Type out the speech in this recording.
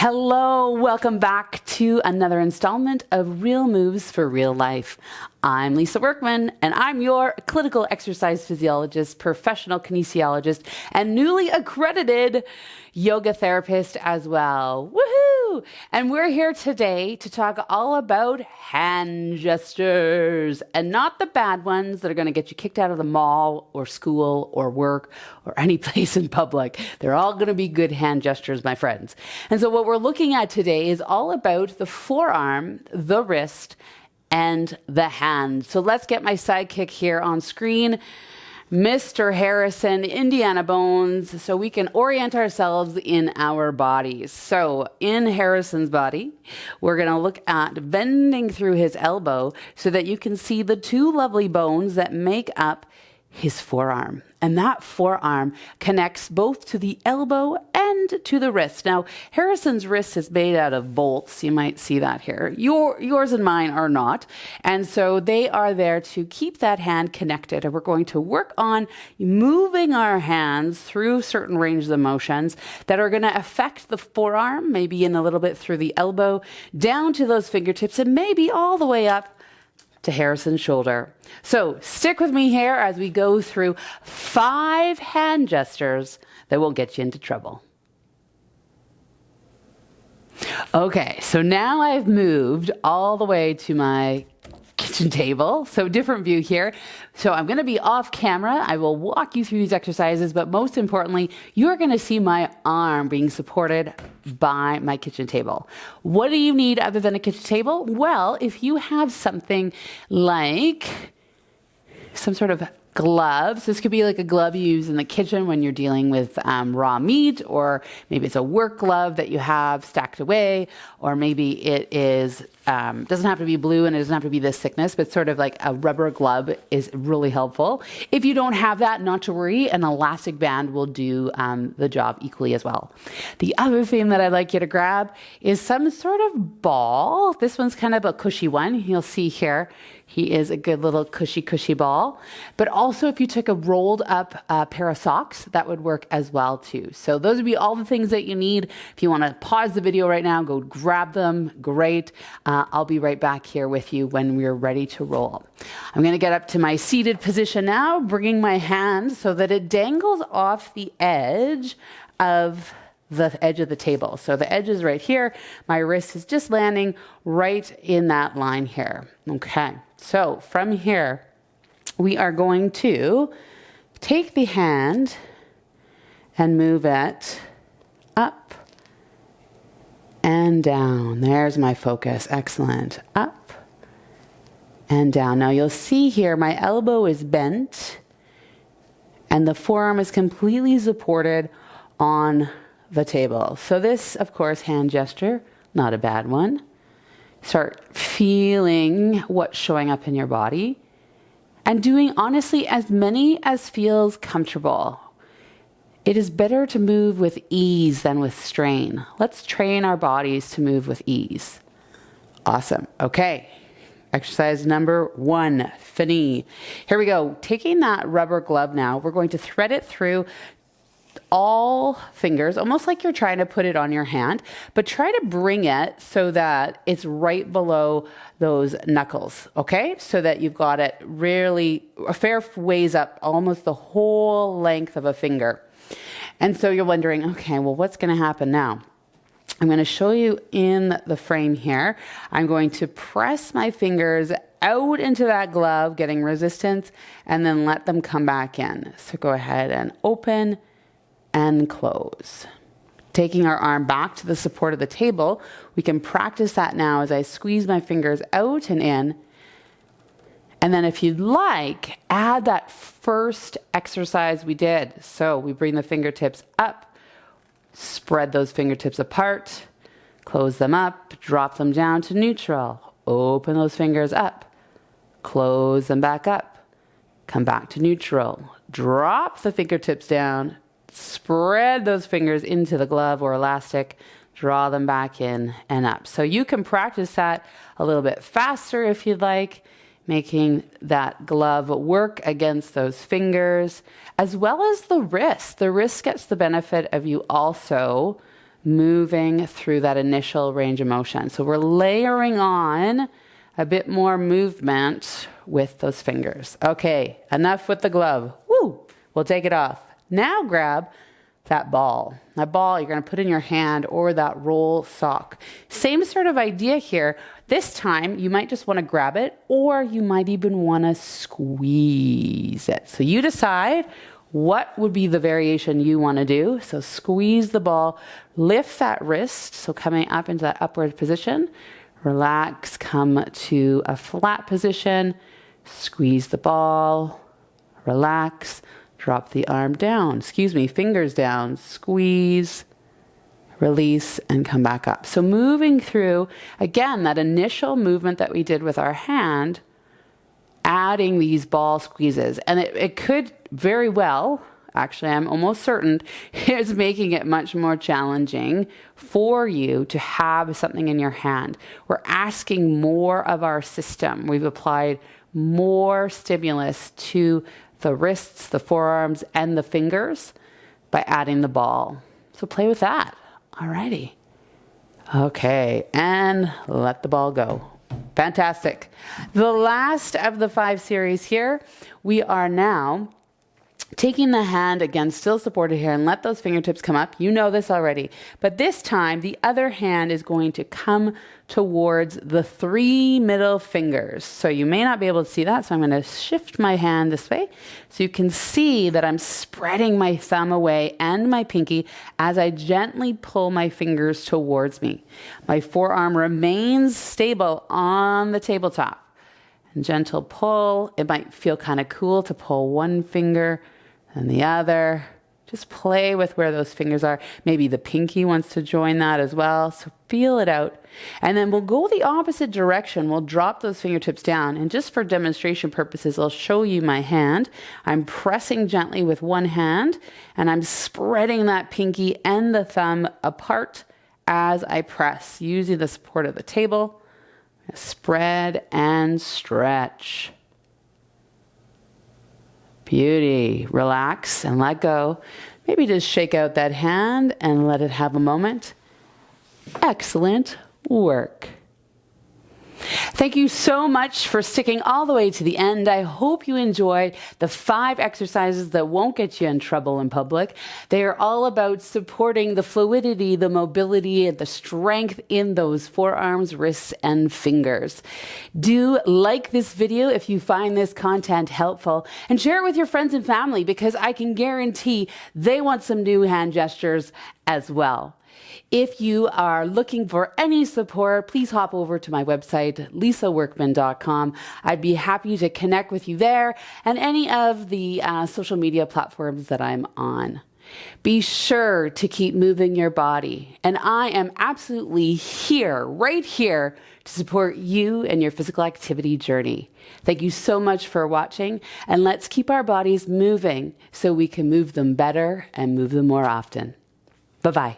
Hello, welcome back to another installment of Real Moves for Real Life. I'm Lisa Workman, and I'm your clinical exercise physiologist, professional kinesiologist, and newly accredited yoga therapist as well. Woohoo! And we're here today to talk all about hand gestures, and not the bad ones that are going to get you kicked out of the mall or school or work or any place in public. They're all going to be good hand gestures, my friends. And so what we're looking at today is all about the forearm, the wrist, and the hand. So let's get my sidekick here on screen, Mr. Harrison, Indiana Bones, so we can orient ourselves in our bodies. So in Harrison's body, we're going to look at bending through his elbow so that you can see the two lovely bones that make up his forearm. And that forearm connects both to the elbow and to the wrist. Now, Harrison's wrist is made out of bolts. You might see that here. Yours and mine are not. And so they are there to keep that hand connected. And we're going to work on moving our hands through certain ranges of motions that are going to affect the forearm, maybe in a little bit through the elbow, down to those fingertips, and maybe all the way up to Harrison's shoulder. So stick with me here as we go through 5 hand gestures that will get you into trouble. Okay, so now I've moved all the way to my kitchen table. So different view here. So I'm going to be off camera. I will walk you through these exercises, but most importantly, you're going to see my arm being supported by my kitchen table. What do you need other than a kitchen table? Well, if you have something like some sort of gloves. This could be like a glove you use in the kitchen when you're dealing with raw meat, or maybe it's a work glove that you have stacked away, or maybe it is, doesn't have to be blue and it doesn't have to be this thickness, but sort of like a rubber glove is really helpful. If you don't have that, not to worry, an elastic band will do the job equally as well. The other thing that I'd like you to grab is some sort of ball. This one's kind of a cushy one. You'll see here, he is a good little cushy ball. But also if you took a rolled up pair of socks, that would work as well too. So those would be all the things that you need. If you want to pause the video right now, go grab them. Great. I'll be right back here with you when we're ready to roll. I'm going to get up to my seated position now, bringing my hand so that it dangles off the edge of the table. So the edge is right here. My wrist is just landing right in that line here. Okay. So from here, we are going to take the hand and move it up and down. There's my focus. Excellent. Up and down. Now you'll see here my elbow is bent and the forearm is completely supported on the table. So this, of course, hand gesture, not a bad one. Start feeling what's showing up in your body and doing, honestly, as many as feels comfortable. It is better to move with ease than with strain. Let's train our bodies to move with ease. Awesome. Okay. Exercise number 1, fini. Here we go. Taking that rubber glove now, we're going to thread it through all fingers, almost like you're trying to put it on your hand, but try to bring it so that it's right below those knuckles, okay? So that you've got it really a fair ways up, almost the whole length of a finger. And so you're wondering, okay, well, what's going to happen now? I'm going to show you in the frame here. I'm going to press my fingers out into that glove, getting resistance, and then let them come back in. So go ahead and open and close. Taking our arm back to the support of the table, we can practice that now as I squeeze my fingers out and in. And then if you'd like, add that first exercise we did. So we bring the fingertips up, spread those fingertips apart, close them up, drop them down to neutral, open those fingers up, close them back up, come back to neutral, drop the fingertips down, spread those fingers into the glove or elastic, draw them back in and up. So you can practice that a little bit faster if you'd like, making that glove work against those fingers, as well as the wrist. The wrist gets the benefit of you also moving through that initial range of motion. So we're layering on a bit more movement with those fingers. Okay, enough with the glove. Woo! We'll take it off. Now grab that ball. That ball you're going to put in your hand or that roll sock. Same sort of idea here. This time you might just want to grab it, or you might even want to squeeze it. So you decide what would be the variation you want to do. So squeeze the ball, lift that wrist, so coming up into that upward position. Relax, come to a flat position, squeeze the ball, relax, drop the arm down, fingers down, squeeze, release, and come back up. So moving through, again, that initial movement that we did with our hand, adding these ball squeezes. And it could very well, actually I'm almost certain, is making it much more challenging for you to have something in your hand. We're asking more of our system. We've applied more stimulus to the wrists, the forearms, and the fingers by adding the ball. So play with that. Alrighty. Okay, and let the ball go. Fantastic. The last of the 5 series here, we are now taking the hand, again, still supported here, and let those fingertips come up. You know this already. But this time, the other hand is going to come towards the 3 middle fingers. So you may not be able to see that, so I'm going to shift my hand this way so you can see that I'm spreading my thumb away and my pinky as I gently pull my fingers towards me. My forearm remains stable on the tabletop. And gentle pull. It might feel kind of cool to pull one finger and the other. Just play with where those fingers are. Maybe the pinky wants to join that as well. So feel it out. And then we'll go the opposite direction. We'll drop those fingertips down. And just for demonstration purposes, I'll show you my hand. I'm pressing gently with one hand, and I'm spreading that pinky and the thumb apart as I press, using the support of the table. Spread and stretch. Beauty. Relax and let go. Maybe just shake out that hand and let it have a moment. Excellent work. Thank you so much for sticking all the way to the end. I hope you enjoyed the 5 exercises that won't get you in trouble in public. They are all about supporting the fluidity, the mobility, and the strength in those forearms, wrists, and fingers. Do like this video if you find this content helpful, and share it with your friends and family, because I can guarantee they want some new hand gestures as well. If you are looking for any support, please hop over to my website, lisaworkman.com. I'd be happy to connect with you there and any of the social media platforms that I'm on. Be sure to keep moving your body. And I am absolutely here, right here, to support you and your physical activity journey. Thank you so much for watching, and let's keep our bodies moving so we can move them better and move them more often. Bye-bye.